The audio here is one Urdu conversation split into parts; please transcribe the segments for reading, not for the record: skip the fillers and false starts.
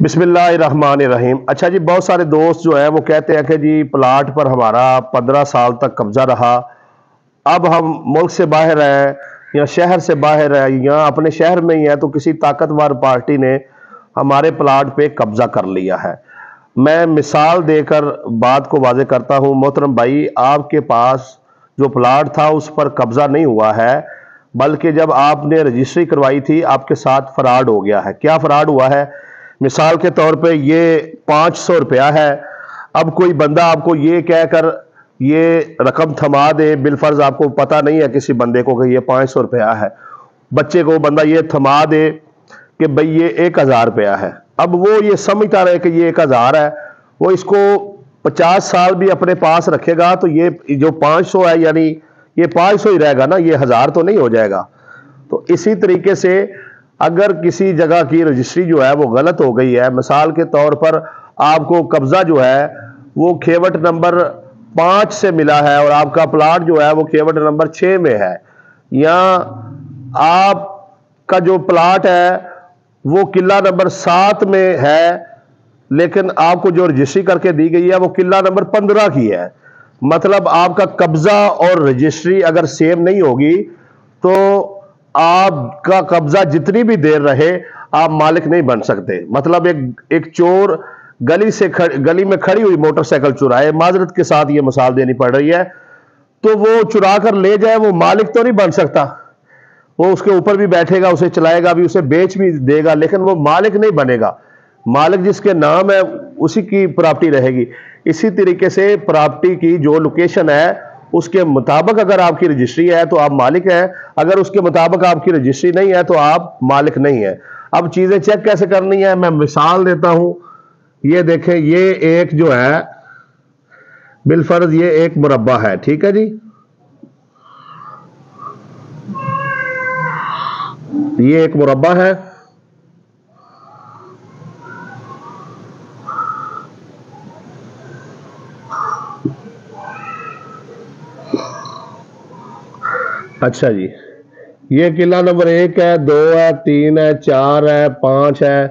بسم اللہ الرحمن الرحیم۔ اچھا جی، بہت سارے دوست جو ہیں وہ کہتے ہیں کہ جی پلاٹ پر ہمارا 15 سال تک قبضہ رہا، اب ہم ملک سے باہر ہیں یا شہر سے باہر ہیں یا اپنے شہر میں ہی ہیں تو کسی طاقتور پارٹی نے ہمارے پلاٹ پہ قبضہ کر لیا ہے۔ میں مثال دے کر بات کو واضح کرتا ہوں۔ محترم بھائی، آپ کے پاس جو پلاٹ تھا اس پر قبضہ نہیں ہوا ہے، بلکہ جب آپ نے رجسٹری کروائی تھی آپ کے ساتھ فراڈ ہو گیا ہے۔ کیا فراڈ ہوا ہے؟ مثال کے طور پہ یہ 500 روپیہ ہے۔ اب کوئی بندہ آپ کو یہ کہہ کر یہ رقم تھما دے، بالفرض آپ کو پتہ نہیں ہے کسی بندے کو کہ یہ 500 روپیہ ہے، بچے کو بندہ یہ تھما دے کہ بھئی یہ 1000 روپیہ ہے۔ اب وہ یہ سمجھتا رہے کہ یہ 1000 ہے، وہ اس کو 50 سال بھی اپنے پاس رکھے گا تو یہ جو 500 ہے یعنی یہ 500 ہی رہے گا نا، یہ 1000 تو نہیں ہو جائے گا۔ تو اسی طریقے سے اگر کسی جگہ کی رجسٹری جو ہے وہ غلط ہو گئی ہے، مثال کے طور پر آپ کو قبضہ جو ہے وہ کھیوٹ نمبر 5 سے ملا ہے اور آپ کا پلاٹ جو ہے وہ کھیوٹ نمبر 6 میں ہے، یا آپ کا جو پلاٹ ہے وہ قلعہ نمبر 7 میں ہے لیکن آپ کو جو رجسٹری کر کے دی گئی ہے وہ قلعہ نمبر 15 کی ہے، مطلب آپ کا قبضہ اور رجسٹری اگر سیم نہیں ہوگی تو آپ کا قبضہ جتنی بھی دیر رہے آپ مالک نہیں بن سکتے۔ مطلب ایک چور گلی میں کھڑی ہوئی موٹر سائیکل چرائے، معذرت کے ساتھ یہ مثال دینی پڑ رہی ہے، تو وہ چرا کر لے جائے، وہ مالک تو نہیں بن سکتا۔ وہ اس کے اوپر بھی بیٹھے گا، اسے چلائے گا بھی، اسے بیچ بھی دے گا، لیکن وہ مالک نہیں بنے گا۔ مالک جس کے نام ہے اسی کی پراپرٹی رہے گی۔ اسی طریقے سے پراپرٹی کی جو لوکیشن ہے اس کے مطابق اگر آپ کی رجسٹری ہے تو آپ مالک ہیں، اگر اس کے مطابق آپ کی رجسٹری نہیں ہے تو آپ مالک نہیں ہیں۔ اب چیزیں چیک کیسے کرنی ہے میں مثال دیتا ہوں۔ یہ دیکھیں، یہ ایک جو ہے بالفرض یہ ایک مربع ہے، ٹھیک ہے جی، یہ ایک مربع ہے۔ اچھا جی، یہ قلعہ نمبر 1 ہے، 2 ہے، 3 ہے، 4 ہے، 5 ہے،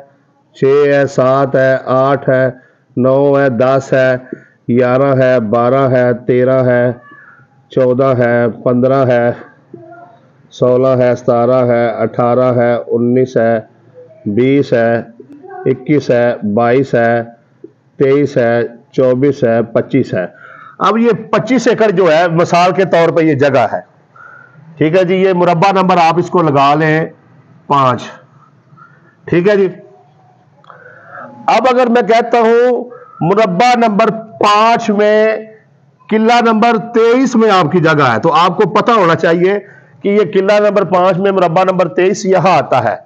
6 ہے، 7 ہے، 8 ہے، 9 ہے، 10 ہے، 11 ہے، 12 ہے، 13 ہے، 14 ہے، 15 ہے، 16 ہے، 17 ہے، 18 ہے، 19 ہے، 20 ہے، 21 ہے، 22 ہے، 23 ہے، 24 ہے، 25 ہے۔ اب یہ 25 ایکڑ جو ہے مثال کے طور پہ یہ جگہ ہے، ٹھیک ہے جی، یہ مربع نمبر آپ اس کو لگا لیں 5، ٹھیک ہے جی۔ اب اگر میں کہتا ہوں مربع نمبر 5 میں قلعہ نمبر 23 میں آپ کی جگہ ہے، تو آپ کو پتہ ہونا چاہیے کہ یہ قلعہ نمبر 5 میں مربع نمبر 23 یہاں آتا ہے۔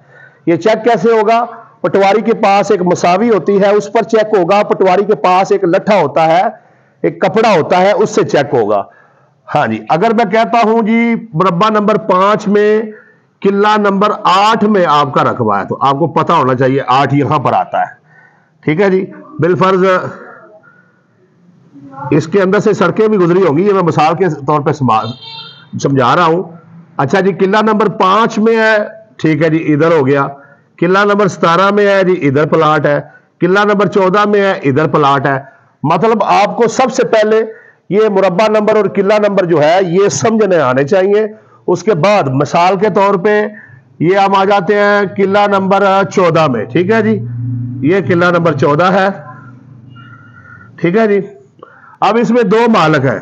یہ چیک کیسے ہوگا؟ پٹواری کے پاس ایک مساوی ہوتی ہے، اس پر چیک ہوگا۔ پٹواری کے پاس ایک لٹھا ہوتا ہے، ایک کپڑا ہوتا ہے، اس سے چیک ہوگا۔ ہاں جی، اگر میں کہتا ہوں جی مربع نمبر 5 میں قلعہ نمبر 8 میں آپ کا رقبہ ہے، تو آپ کو پتہ ہونا چاہیے 8 یہاں پر آتا ہے، ٹھیک ہے جی۔ بالفرض اس کے اندر سے سڑکیں بھی گزری ہوں گی، یہ میں مثال کے طور پہ سمجھا رہا ہوں۔ اچھا جی، قلعہ نمبر 5 میں ہے، ٹھیک ہے جی، ادھر ہو گیا۔ قلعہ نمبر 17 میں ہے جی، ادھر پلاٹ ہے۔ قلعہ نمبر 14 میں ہے، ادھر پلاٹ ہے۔ مطلب آپ کو سب سے پہلے یہ مربع نمبر اور قلعہ نمبر جو ہے یہ سمجھنے آنے چاہیے۔ اس کے بعد مثال کے طور پہ یہ ہم آ جاتے ہیں قلعہ نمبر 14 میں، ٹھیک ہے جی، یہ قلعہ نمبر 14 ہے، ٹھیک ہے جی۔ اب اس میں 2 مالک ہیں،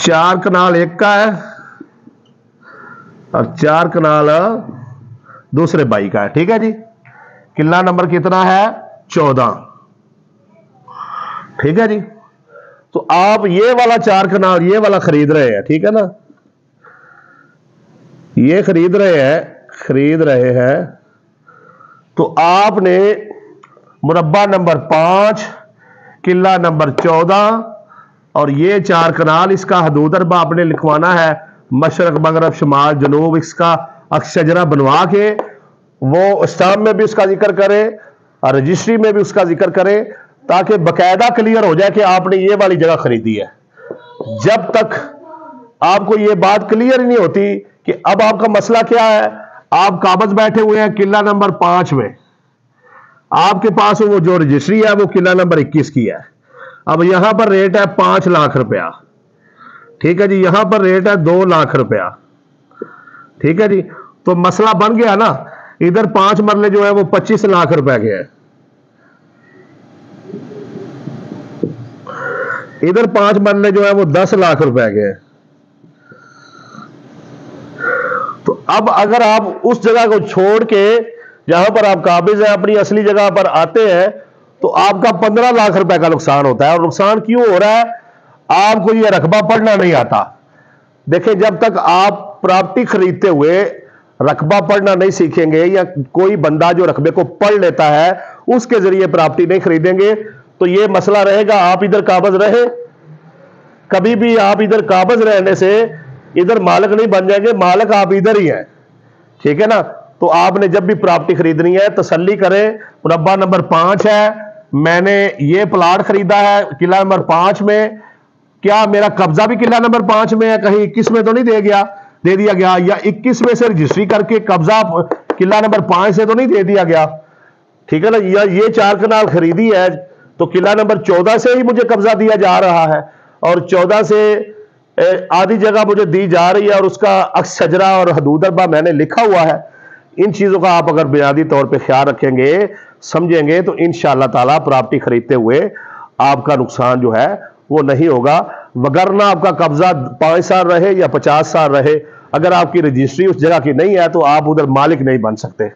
4 کنال ایک کا ہے اور 4 کنال دوسرے بھائی کا ہے، ٹھیک ہے جی۔ قلعہ نمبر کتنا ہے؟ 14، ٹھیک ہے جی۔ تو آپ یہ والا 4 کنال یہ والا خرید رہے ہیں، ٹھیک ہے نا، یہ خرید رہے ہیں تو آپ نے مربع نمبر 5 قلعہ نمبر 14 اور یہ 4 کنال، اس کا حدود اربا آپ نے لکھوانا ہے، مشرق مغرب شمال جنوب، اس کا شجرہ بنوا کے وہ اسٹامپ میں بھی اس کا ذکر کرے اور رجسٹری میں بھی اس کا ذکر کرے، تاکہ باقاعدہ کلیئر ہو جائے کہ آپ نے یہ والی جگہ خریدی ہے۔ جب تک آپ کو یہ بات کلیئر نہیں ہوتی کہ اب آپ کا مسئلہ کیا ہے، آپ قابض بیٹھے ہوئے ہیں قلعہ نمبر 5 میں، آپ کے پاس وہ جو رجسٹری ہے وہ قلعہ نمبر 21 کی ہے. اب یہاں پر ریٹ ہے 5 لاکھ روپیہ، ٹھیک ہے جی. یہاں پر ریٹ ہے 2 لاکھ روپیہ، ٹھیک ہے جی. تو مسئلہ بن گیا نا. ادھر 5 مرلے جو ہے وہ 25 لاکھ روپے کے ہیں، ادھر 5 مرلے جو ہے وہ 10 لاکھ روپے کے ہیں. تو اب اگر آپ اس جگہ کو چھوڑ کے جہاں پر آپ قابض ہیں اپنی اصلی جگہ پر آتے ہیں تو آپ کا 15 لاکھ روپے کا نقصان ہوتا ہے. اور نقصان کیوں ہو رہا ہے؟ آپ کو یہ رقبہ پڑھنا نہیں آتا. دیکھیں، جب تک آپ پراپرٹی خریدتے ہوئے رقبہ پڑھنا نہیں سیکھیں گے، یا کوئی بندہ جو رقبے کو پڑھ لیتا ہے اس کے ذریعے پراپرٹی نہیں خریدیں گے، تو یہ مسئلہ رہے گا. آپ ادھر قابض رہے، کبھی بھی آپ ادھر قابض رہنے سے ادھر مالک نہیں بن جائیں گے، مالک آپ ادھر ہی ہیں، ٹھیک ہے نا. تو آپ نے جب بھی پراپرٹی خریدنی ہے تسلی کریں. مربع نمبر 5 ہے، میں نے یہ پلاٹ خریدا ہے قلعہ نمبر 5 میں، کیا میرا قبضہ بھی قلعہ نمبر 5 میں ہے؟ کہیں 21 میں تو نہیں دے دیا گیا، یا 21 میں سے رجسٹری کر کے قبضہ قلعہ نمبر 5 سے تو نہیں دے دیا گیا، ٹھیک ہے نا. یا یہ 4 کنال خریدی ہے تو قلعہ نمبر 14 سے ہی مجھے قبضہ دیا جا رہا ہے، اور 14 سے آدھی جگہ مجھے دی جا رہی ہے، اور اس کا عکس شجرہ اور حدود اربع میں نے لکھا ہوا ہے. ان چیزوں کا آپ اگر بنیادی طور پہ خیال رکھیں گے، سمجھیں گے، تو انشاءاللہ تعالیٰ پراپرٹی خریدتے ہوئے آپ کا نقصان جو ہے وہ نہیں ہوگا. وگرنہ آپ کا قبضہ 5 سال رہے یا 50 سال رہے، اگر آپ کی رجسٹری اس جگہ کی نہیں ہے تو آپ ادھر مالک نہیں بن سکتے.